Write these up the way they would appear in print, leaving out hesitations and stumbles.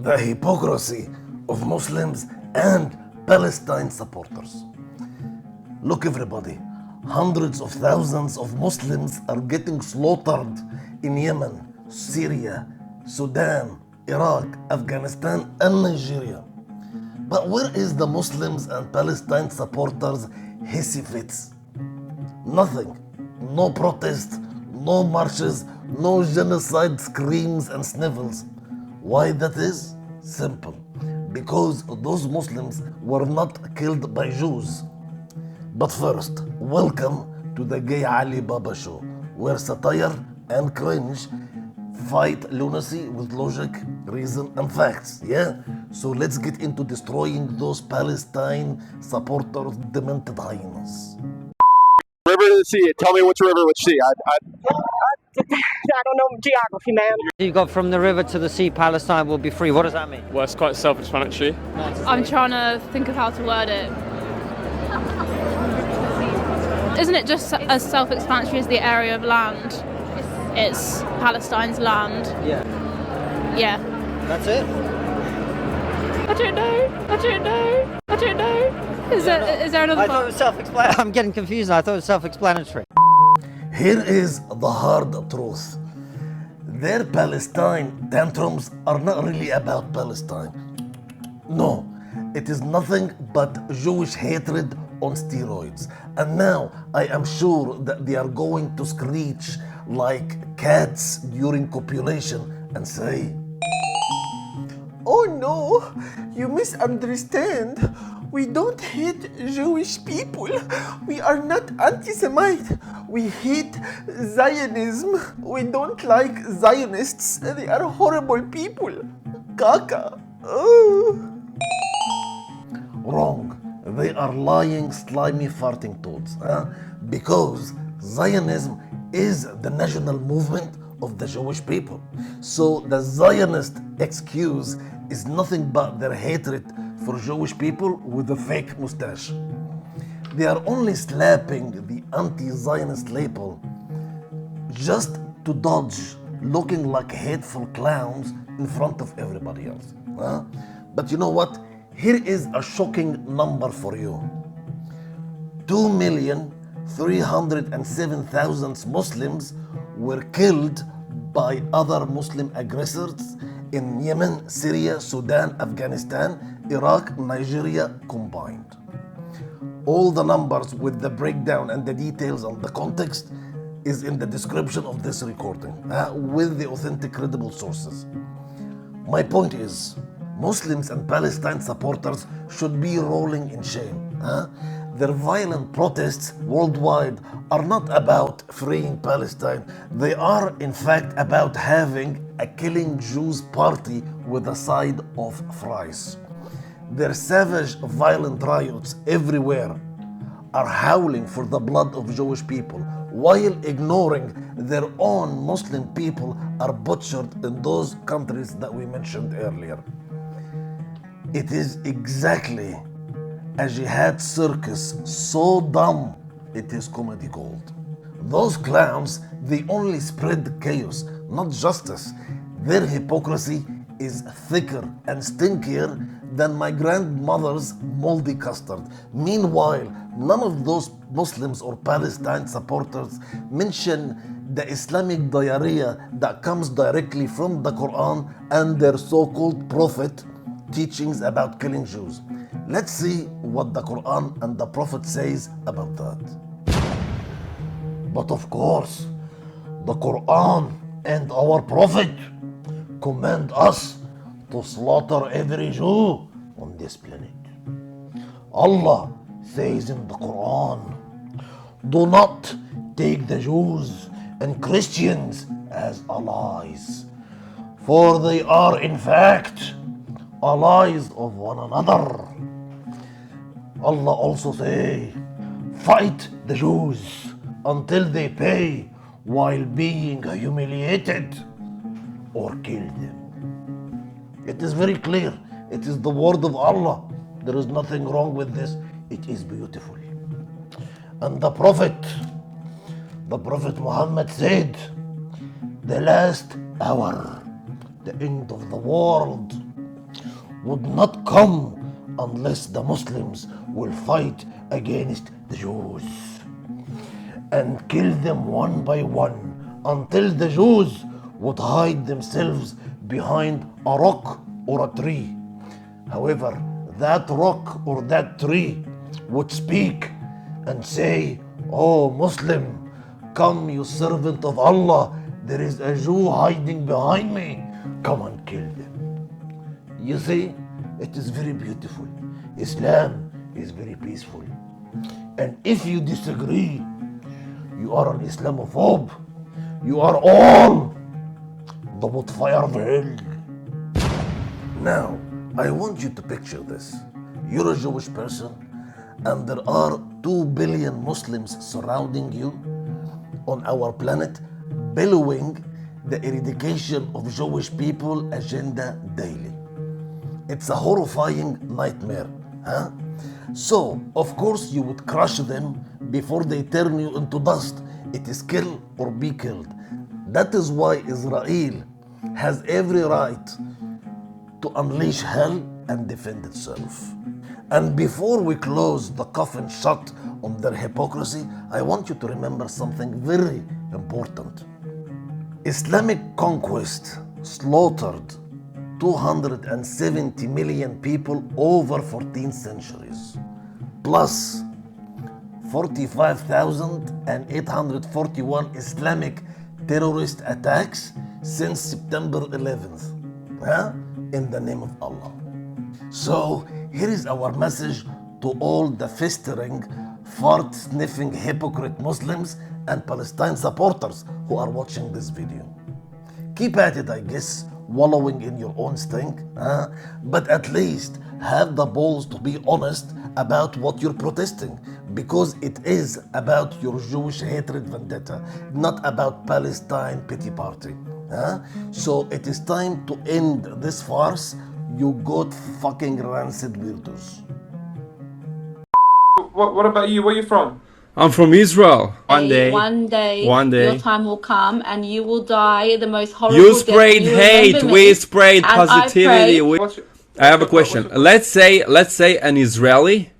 the hypocrisy of Muslims and Palestine supporters. Look everybody, hundreds of thousands of Muslims are getting slaughtered in Yemen, Syria, Sudan, Iraq, Afghanistan and Nigeria. But where is the Muslims and Palestine supporters' hissy fits? Nothing. No protests, no marches, no genocide screams and snivels. Why that is? Simple. Because those Muslims were not killed by Jews. But first, welcome to the 𝗬𝗪𝗶𝗶 show, where satire and cringe fight lunacy with logic, reason and facts, yeah? So let's get into destroying those Palestine supporters' demented hyenas. River to the sea. Tell me which river, which sea. I don't know geography, man. You got from the river to the sea, Palestine will be free. What does that mean? Well, it's quite self-explanatory. I'm trying to think of how to word it. Isn't it just as self-explanatory as the area of land? It's Palestine's land. Yeah. Yeah. That's it? I don't know. Is there another I part? thought it was self-explanatory. I'm getting confused. I thought it was self-explanatory. Here is the hard truth. Their Palestine tantrums are not really about Palestine. No, it is nothing but Jewish hatred on steroids. And now I am sure that they are going to screech like cats during copulation and say, Oh no, you misunderstand. We don't hate Jewish people. We are not anti-Semite. We hate Zionism. We don't like Zionists. They are horrible people. Caca. Oh. wrong. They are lying, slimy, farting toads. Because Zionism is the national movement of the Jewish people. So the Zionist excuse is nothing but their hatred for Jewish people with a fake mustache. They are only slapping the anti-Zionist label just to dodge looking like hateful clowns in front of everybody else. But you know what? Here is a shocking number for you. 2,307,000 Muslims were killed by other Muslim aggressors in Yemen, Syria, Sudan, Afghanistan, Iraq, Nigeria combined. All the numbers with the breakdown and the details and the context is in the description of this recording with the authentic, credible sources. My point is, Muslims and Palestine supporters should be rolling in shame. Their violent protests worldwide are not about freeing Palestine. They are, in fact, about having a killing Jews party with a side of fries. Their savage, violent riots everywhere are howling for the blood of Jewish people, while ignoring their own Muslim people are butchered in those countries that we mentioned earlier. It is exactly a jihad circus so dumb it is comedy gold. Those clowns, they only spread chaos, not justice. Their hypocrisy is thicker and stinkier than my grandmother's moldy custard. Meanwhile, none of those Muslims or Palestine supporters mention the Islamic diarrhea that comes directly from the Quran and their so-called prophet teachings about killing Jews. Let's see what the Quran and the Prophet says about that. But of course, the Quran and our Prophet command us to slaughter every Jew on this planet. Allah says in the Quran, do not take the Jews and Christians as allies, for they are in fact allies of one another. Allah also say, fight the Jews until they pay while being humiliated or kill them. It is very clear. It is the word of Allah. There is nothing wrong with this. It is beautiful. And the Prophet Muhammad said, the last hour, the end of the world would not come unless the Muslims will fight against the Jews and kill them one by one until the Jews would hide themselves behind a rock or a tree. However, that rock or that tree would speak and say, "Oh Muslim, come you servant of Allah, there is a Jew hiding behind me, come and kill them." You see, it is very beautiful. Islam is very peaceful. And if you disagree, you are an Islamophobe. You are all 𝗪𝗵𝘁𝗪. Now, I want you to picture this. You're a Jewish person and there are 2 billion Muslims surrounding you on our planet, bellowing the eradication of Jewish people agenda daily. It's a horrifying nightmare, huh? So, of course, you would crush them before they turn you into dust. It is kill or be killed. That is why Israel has every right to unleash hell and defend itself. And before we close the coffin shut on their hypocrisy, I want you to remember something very important. Islamic conquest slaughtered 270 million people over 14 centuries, plus 45,841 Islamic terrorist attacks since September 11th, in the name of Allah. So here is our message to all the festering, fart-sniffing hypocrite Muslims and Palestine supporters who are watching this video. Keep at it, I guess, wallowing in your own stink, but at least have the balls to be honest about what you're protesting, because it is about your Jewish hatred vendetta, not about Palestine pity party. So it is time to end this farce, you got fucking rancid weirdos. What about you? Where are you from? I'm from Israel. One day, your time will come and you will die the most horrible You death. sprayed hate, we sprayed And positivity. I have a What's question. Let's say an Israeli,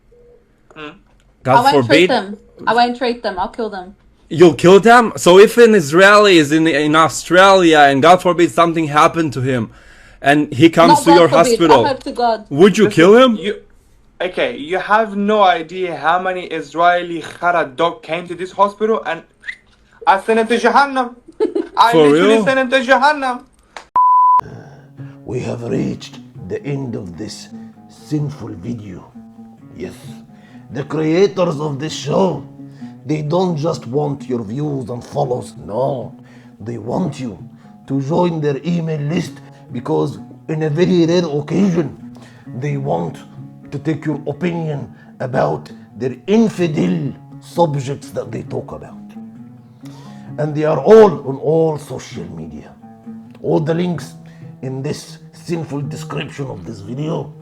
God I won't treat forbid, them. I won't treat them. I'll kill them. you'll kill them? So if an Israeli is in Australia and God forbid something happened to him and he comes Not to God your forbid, hospital, I hope to God. would you kill him? Okay, you have no idea how many Israeli Khara dog came to this hospital and I sent him to Jahannam. I For literally real? sent him to Jahannam. We have reached the end of this sinful video. Yes, the creators of this show, they don't just want your views and follows. No, they want you to join their email list because in a very rare occasion, they want to take your opinion about their infidel subjects that they talk about. And they are all on all social media. All the links in this sinful description of this video.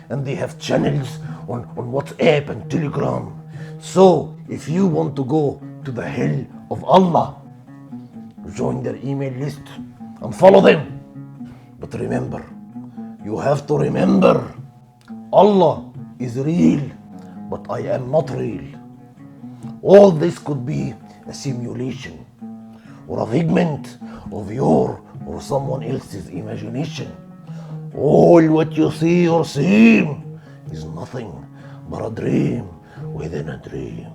And they have channels on WhatsApp and Telegram. So if you want to go to the hell of Allah, join their email list and follow them. But remember, you have to remember, Allah is real, but I am not real. All this could be a simulation or a figment of your or someone else's imagination. All what you see or seem is nothing but a dream within a dream.